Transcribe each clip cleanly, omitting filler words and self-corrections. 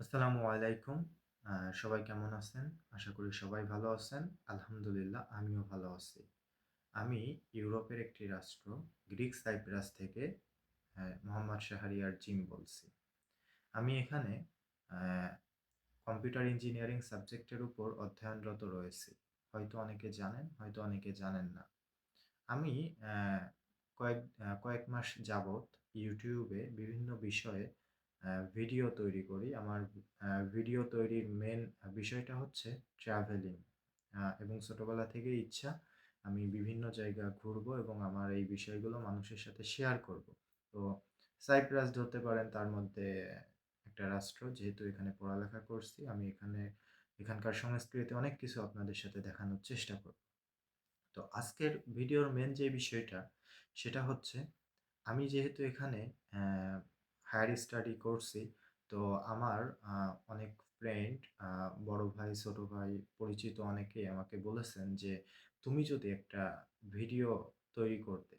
আসসালামু আলাইকুম। সবাই কেমন আছেন? আশা করি সবাই ভালো আছেন। আলহামদুলিল্লাহ আমিও ভালো আছি। আমি ইউরোপের একটি রাষ্ট্র গ্রিক সাইপ্রাস থেকে মোহাম্মদ শাহরিয়ার জিম বলছি। আমি এখানে অ্যা কম্পিউটার ইঞ্জিনিয়ারিং সাবজেক্টের উপর অধ্যয়নরত রয়েছি। হয়তো অনেকে জানেন, হয়তো অনেকে জানেন না। আমি অ্যা কয়েক মাস যাবৎ YouTube এ বিভিন্ন বিষয়ে ভিডিও তৈরি করি। আমার ভিডিও তৈরির মেইন বিষয়টা হচ্ছে ট্রাভেলিং। এবং ছোটবেলা থেকেই ইচ্ছা আমি বিভিন্ন জায়গা ঘুরবো এবং আমার এই বিষয়গুলো মানুষের সাথে শেয়ার করব। তো সাইপ্রাস ধরতে পারেন তার মধ্যে একটা রাষ্ট্র। যেহেতু এখানে পড়ালেখা করছি, আমি এখানকার সংস্কৃতি অনেক কিছু আপনাদের সাথে দেখানোর চেষ্টা করব। তো আজকের ভিডিওর মেইন যে বিষয়টা সেটা হচ্ছে আমি যেহেতু এখানে অ্যা হায়ার স্টাডি করছি, তো আমার অনেক ফ্রেন্ড, বড় ভাই, ছোট ভাই, পরিচিত অনেকেই আমাকে বলেছেন যে, "তুমি যদি একটা ভিডিও তৈরি করতে,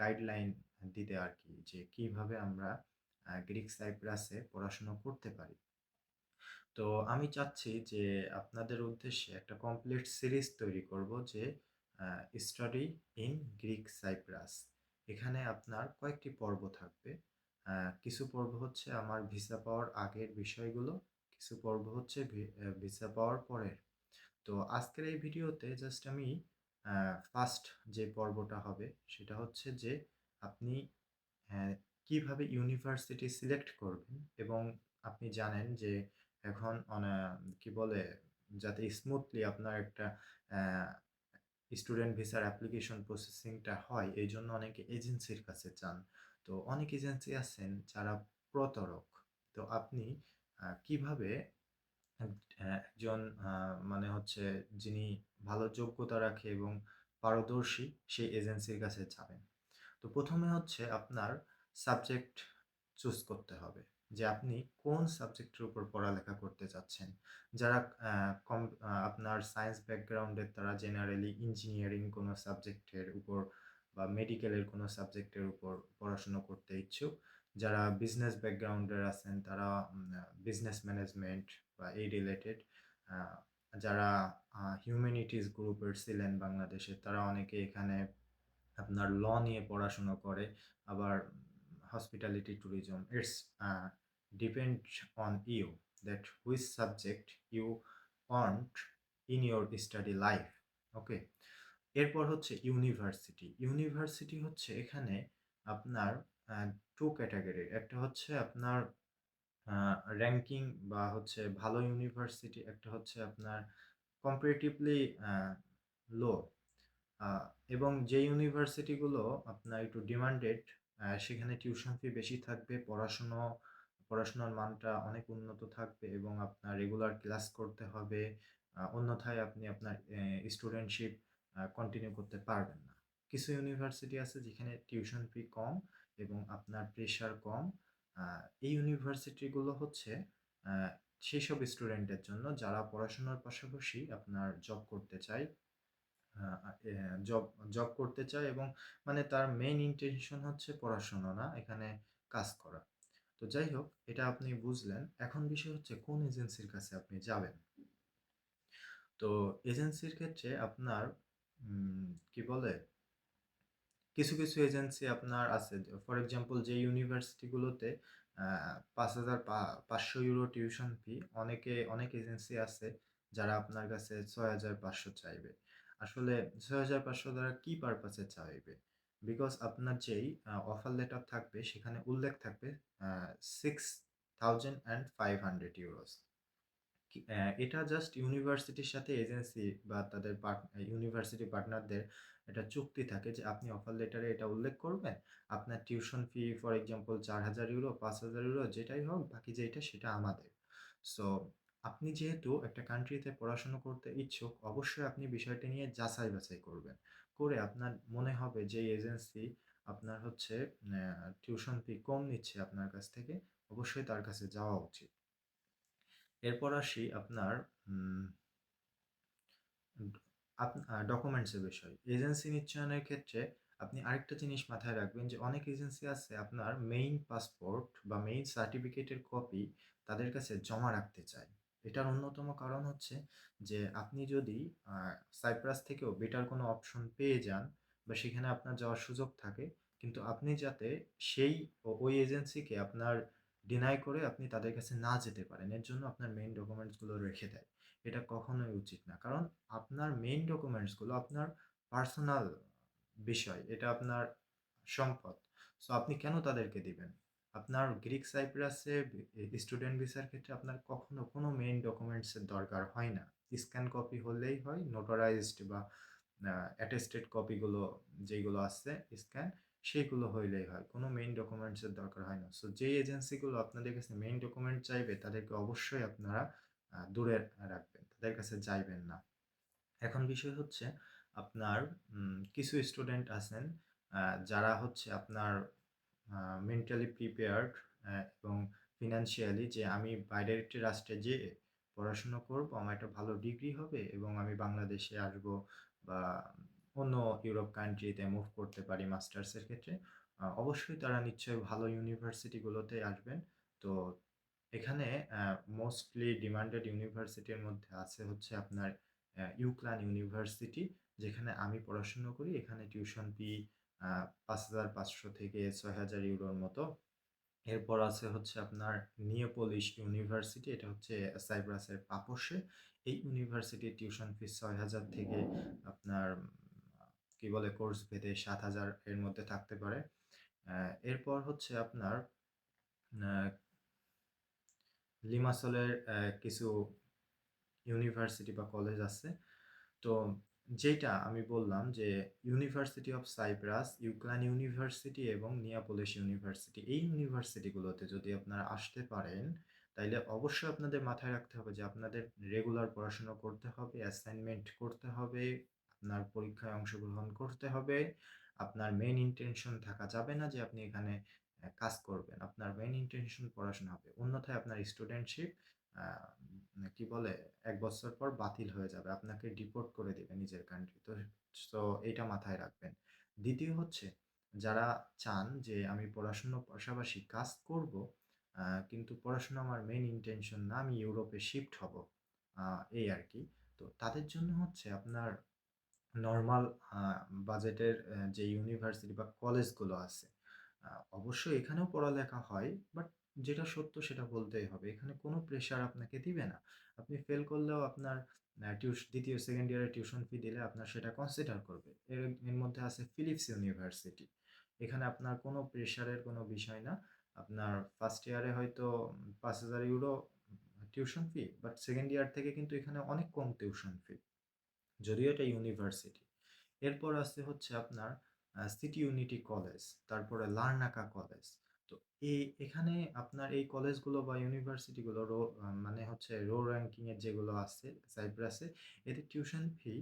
গাইডলাইন দিতে আরকি যে কিভাবে আমরা গ্রিক সাইপ্রাসে পড়াশোনা করতে পারি।" তো আমি চাচ্ছি যে আপনাদের উদ্দেশ্যে একটা কমপ্লিট সিরিজ তৈরি করব যে স্টাডি ইন গ্রিক সাইপ্রাস। এখানে আপনার কয়েকটি পর্ব থাকবে। কিছু পর্ব হচ্ছে আমার ভিসা পাওয়ার আগের বিষয়গুলো, কিছু পর্ব হচ্ছে ভিসা পাওয়ার পরের। তো আজকের এই ভিডিওতে জাস্ট আমি ফার্স্ট যে পর্বটা হবে সেটা হচ্ছে যে আপনি হ্যাঁ, কিভাবে ইউনিভার্সিটি সিলেক্ট করবেন এবং আপনি জানেন যে এখন কি বলে যাতে স্মুথলি আপনার একটা অ্যা স্টুডেন্ট ভিসার অ্যাপ্লিকেশন প্রসেসিংটা হয়, এইজন্য অনেকে এজেন্সির কাছে যান। তো অনেক এজেন্সি আছেন যারা প্রতারক। তো আপনি কিভাবে একজন মানে হচ্ছে যিনি ভালো যোগ্যতা রাখে এবং পারদর্শী সেই এজেন্সির কাছে যাবেন। তো ১ম এ হচ্ছে আপনার সাবজেক্ট চুজ করতে হবে। যে আপনি কোন সাবজেক্টের উপর পড়ালেখা করতে চাচ্ছেন। যারা আ কম আপনার সায়েন্স ব্যাকগ্রাউন্ডের তারা জেনারেলি ইঞ্জিনিয়ারিং কোনো সাবজেক্টের উপর বা মেডিকেলের কোনো সাবজেক্টের উপর পড়াশোনা করতে ইচ্ছুক। যারা বিজনেস ব্যাকগ্রাউন্ডের আছেন তারা বিজনেস ম্যানেজমেন্ট বা এই রিলেটেড। আ যারা হিউম্যানিটিজ গ্রুপের ছিলেন বাংলাদেশে তারা অনেকে এখানে আপনার ল নিয়ে পড়াশোনা করে। আবার hospitality tourism it's depend on you that which subject you want in your study life. ওকে? এরপর হচ্ছে ইউনিভার্সিটি। ইউনিভার্সিটি হচ্ছে এখানে আপনার আ ২ ক্যাটেগরির। একটা হচ্ছে আপনার আ র‍্যাংকিং বা হচ্ছে ভালো ইউনিভার্সিটি, একটা হচ্ছে আপনার comparatively লো। আ এবং যে ইউনিভার্সিটিগুলো আপনার একটু ডিমান্ডেড, সেখানে টিউশন ফি বেশি থাকবে, পড়াশোনার মানটা অনেক উন্নত থাকবে এবং আপনার রেগুলার ক্লাস করতে হবে। অন্যথায় আপনি আপনার স্টুডেন্টশিপ কন্টিনিউ করতে পারবেন না। কিছু ইউনিভার্সিটি আছে যেখানে টিউশন ফি কম এবং আপনার প্রেশার কম। আ এই ইউনিভার্সিটিগুলো হচ্ছে আ সেসব স্টুডেন্টের জন্য যারা পড়াশোনার পাশাপাশি আপনার জব করতে চায়। আ আ এ জব জব করতে চায় এবং মানে তার মেইন ইনটেনশন হচ্ছে পড়াশোনা না, এখানে কাজ করা। তো যাই হোক, এটা আপনি বুঝলেন। এখন বিষয় হচ্ছে কোন এজেন্সির কাছে আপনি যাবেন। তো এজেন্সির ক্ষেত্রে আপনার কি বলে? কিছু এজেন্সি আপনার আছে। ফর এক্সাম্পল যে ইউনিভার্সিটি গুলোতে আ ৫,০০০ €৫০০ টিউশন ফি, অনেক এজেন্সি আছে যারা আপনার কাছে ৬,৫০০ চাইবে। আসলে ৬,৫০০ দ্বারা কি পারপাস এ চাইবে? বিকজ আপনার যেই অফার লেটার থাকবে সেখানে উল্লেখ থাকবে আ €৬,৫০০ এটা জাস্ট ইউনিভার্সিটির সাথে এজেন্সি বা তাদের ইউনিভার্সিটি পার্টনারদের একটা চুক্তি থাকে যে আপনি অফার লেটারে এটা উল্লেখ করবেন। আপনার টিউশন ফি ফর এক্সাম্পল €৪,০০০, €৫,০০০ যেটাই হোক, বাকি যেইটা সেটা আমাদের। সো আপনি যেহেতু একটা কান্ট্রিতে পড়াশোনা করতে ইচ্ছুক, অবশ্যই আপনি বিষয়টি নিয়ে যাচাই-বাছাই করবেন। করে আপনার মনে হবে যে এজেন্সি আপনার হচ্ছে টিউশন ফি কম নিচ্ছে আপনার কাছ থেকে, অবশ্যই তার কাছে যাওয়া উচিত। এরপর আসি আপনার উম ড আপ আ ডকুমেন্টস এর বিষয়। এজেন্সি নিশ্চয়নের ক্ষেত্রে আপনি আরেকটা জিনিস মাথায় রাখবেন যে অনেক এজেন্সি আছে আপনার মেইন পাসপোর্ট বা মেইন সার্টিফিকেটের কপি তাদের কাছে জমা রাখতে চায়। এটার অন্যতম কারণ হচ্ছে যে আপনি যদি আ সাইপ্রাস থেকেও বেটার কোনো অপশন পেয়ে যান বা সেখানে আপনার যাওয়ার সুযোগ থাকে, কিন্তু আপনি যাতে সেই ওই এজেন্সিকে আপনার ডিনাই করে আপনি তাদের কাছে না যেতে পারেন। এর জন্য আপনার মেইন ডকুমেন্টস গুলো রেখে দেয়। এটা কখনোই উচিত না। কারণ আপনার মেইন ডকুমেন্টস গুলো আপনার পার্সোনাল বিষয়। এটা আপনার সম্পদ। সো আপনি কেন তাদেরকে দিবেন? আপনার গ্রিক সাইপ্রাসে স্টুডেন্ট ভিসার ক্ষেত্রে আপনার কখনো কোনো মেইন ডকুমেন্টস এর দরকার হয় না। স্ক্যান কপি হলেই হয়, নোটারাইজড বা অ্যাটেস্টেড কপিগুলো যেইগুলো আছে স্ক্যান, সেগুলো হইলেই হয়। কোনো মেইন ডকুমেন্টস এর দরকার হয় না। সো যেই এজেন্সিগুলো আপনাদের কাছে মেইন ডকুমেন্ট চাইবে তাদেরকে অবশ্যই আপনারা দূরে রাখবেন। তাদের কাছে যাইবেন না। এখন বিষয় হচ্ছে আপনার কিছু স্টুডেন্ট আছেন যারা হচ্ছে আপনার মেন্টালি প্রিপেয়ার্ড এবং ফিনান্সিয়ালি যে আমি বাইরের একটি রাষ্ট্রে যেয়ে পড়াশোনা করব, আমার একটা ভালো ডিগ্রি হবে এবং আমি বাংলাদেশে আসব বা অন্য ইউরোপ কান্ট্রিতে মুভ করতে পারি মাস্টার্সের ক্ষেত্রে। অবশ্যই তারা নিশ্চয়ই ভালো ইউনিভার্সিটিগুলোতে আসবেন। তো এখানে মোস্টলি ডিমান্ডেড ইউনিভার্সিটির মধ্যে আছে হচ্ছে আপনার ইউক্লান ইউনিভার্সিটি, যেখানে আমি পড়াশোনা করি। এখানে টিউশন ফি ৫,৫০০ থেকে ৬,০০০ ইউরোর মতো। এরপর আছে হচ্ছে আপনার নিওপোলিশ ইউনিভার্সিটি, এটা হচ্ছে সাইপ্রাসের পাপোসে। এই ইউনিভার্সিটির টিউশন ফি ৬,০০০ থেকে আপনার কি বলে কোর্স ভেদে ৭,০০০ এর মধ্যে থাকতে পারে। এরপর হচ্ছে আপনার আহ, লিমাসলের কিছু ইউনিভার্সিটি বা কলেজ আছে। তো যেটা আমি বললাম যে ইউনিভার্সিটি অফ সাইপ্রাস, ইউক্লান ইউনিভার্সিটি এবং নিয়াপোলিস ইউনিভার্সিটি, এই ইউনিভার্সিটিগুলোতে যদি আপনারা আসতে পারেন তাইলে অবশ্যই আপনাদের মাথায় রাখতে হবে যে আপনাদের রেগুলার পড়াশোনা করতে হবে, অ্যাসাইনমেন্ট করতে হবে, আপনার পরীক্ষায় অংশগ্রহণ করতে হবে। আপনার মেইন ইন্টেনশন থাকা যাবে না যে আপনি এখানে কাজ করবেন। আপনার মেইন ইন্টেনশন পড়াশোনা হবে। অন্যথায় আপনার স্টুডেন্টশিপ কি বলে ১ বছর পর বাতিল হয়ে যাবে। আপনাকে ডিপোর্ট করে দিবে নিজের কান্ট্রি। সো এইটা মাথায় রাখবেন। দ্বিতীয় হচ্ছে যারা চান যে আমি পড়াশোনার পাশাপাশি কাজ করব, কিন্তু পড়াশোনা আমার মেইন ইন্টেনশন না, আমি ইউরোপে শিফট হব। আ এই আরকি। তো তাদের জন্য হচ্ছে আপনার নরমাল আ বাজেটের যে ইউনিভার্সিটি বা কলেজগুলো আছে। আ অবশ্যই এখানেও পড়ালেখা হয়। বাট যেটা সত্য সেটা বলতেই হবে। এখানে কোনো প্রেশার আপনাকে দিবে না। আপনি ফেল করলেও আপনার ২য়, 2nd ইয়ারে টিউশন ফি দিলে আপনার সেটা কনসিডার করবে। এর মধ্যে আছে ফিলিপস ইউনিভার্সিটি। এখানে আপনার কোনো প্রেশারের কোনো বিষয় না। আপনার 1st ইয়ারে হয়তো ৫,০০০ euro tuition fee. But 2nd ইয়ার থেকে কিন্তু এখানে অনেক কম টিউশন ফি। যদিও এটা ইউনিভার্সিটি। এরপর আছে হচ্ছে আপনার সিটি ইউনিটি কলেজ, তারপরে লার্নাকা কলেজ। তো এখানে আপনার এই কলেজগুলো বা ইউনিভার্সিটিগুলো মানে হচ্ছে র‍্যাংকিং এর যেগুলো আছে সাইপ্রাসে, এদের টিউশন ফি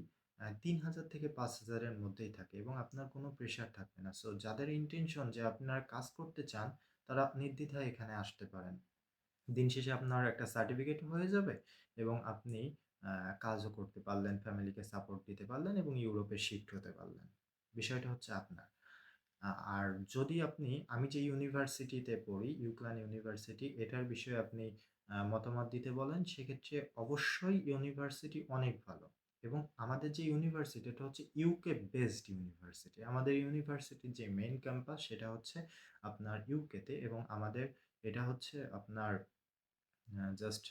৩,০০০ থেকে ৫,০০০ এর মধ্যেই থাকে এবং আপনার কোনো প্রেশার থাকবে না। সো যাদের ইনটেনশন যে আপনারা কাজ করতে চান, তারা নির্দ্বিধায় এখানে আসতে পারেন। দিন শেষে আপনার একটা সার্টিফিকেট হয়ে যাবে এবং আপনি কাজও করতে পারলেন, ফ্যামিলিকে সাপোর্ট দিতে পারলেন এবং ইউরোপে শিফট হতে পারলেন। বিষয়টা হচ্ছে আপনার। আর যদি আমি যে ইউনিভার্সিটিতে পড়ি, ইউক্লান ইউনিভার্সিটি, এটার বিষয়ে আপনি মতামত দিতে বলেন, সেক্ষেত্রে অবশ্যই ইউনিভার্সিটি অনেক ভালো এবং আমাদের যে ইউনিভার্সিটি এটা হচ্ছে ইউকে বেসড ইউনিভার্সিটি। আমাদের ইউনিভার্সিটির যে মেইন ক্যাম্পাস সেটা হচ্ছে আপনার ইউকেতে এবং আমাদের এটা হচ্ছে আপনার just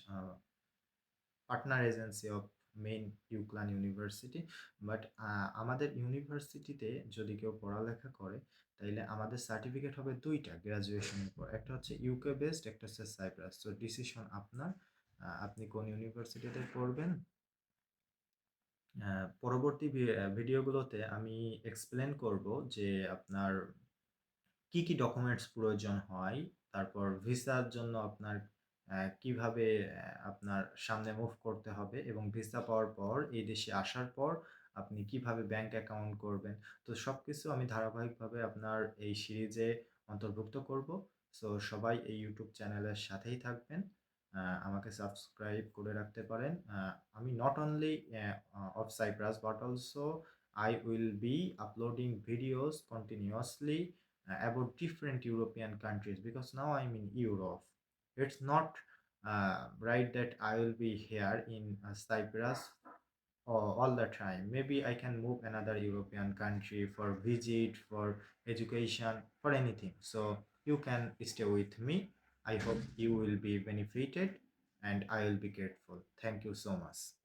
partner agency of main UCLan university. But আমাদের ইউনিভার্সিটিতে যদি কেউ পড়ালেখা করে তাইলে আমাদের সার্টিফিকেট হবে ২টা গ্র্যাজুয়েশনের পর। একটা হচ্ছে ইউকে বেসড, একটা হচ্ছে সাইপ্রাস। তো ডিসিশন আপনার। আপনি কোন ইউনিভার্সিটিতে পড়বেন। পরবর্তী ভিডিওগুলোতে আমি এক্সপ্লেন করব যে আপনার কি, কি ডকুমেন্টস প্রয়োজন হয়? তারপর ভিসার জন্য আপনার কিভাবে আপনার সামনে মুভ করতে হবে এবং ভিসা পাওয়ার পর এই দেশে আসার পর আপনি কিভাবে ব্যাংক অ্যাকাউন্ট করবেন। তো সবকিছু আমি ধারাবাহিকভাবে আপনার এই সিরিজে অন্তর্ভুক্ত করব। সো সবাই এই YouTube চ্যানেলের সাথেই থাকবেন। আমাকে সাবস্ক্রাইব করে রাখতে পারেন। আমি not only of Cyprus but also I will be uploading videos continuously about different European countries because now I'm in Europe. It's not write that I will be here in Cyprus all the time. Maybe I can move another European country for visit, for education, for anything. So you can stay with me. I hope you will be benefited and I will be grateful. Thank you so much.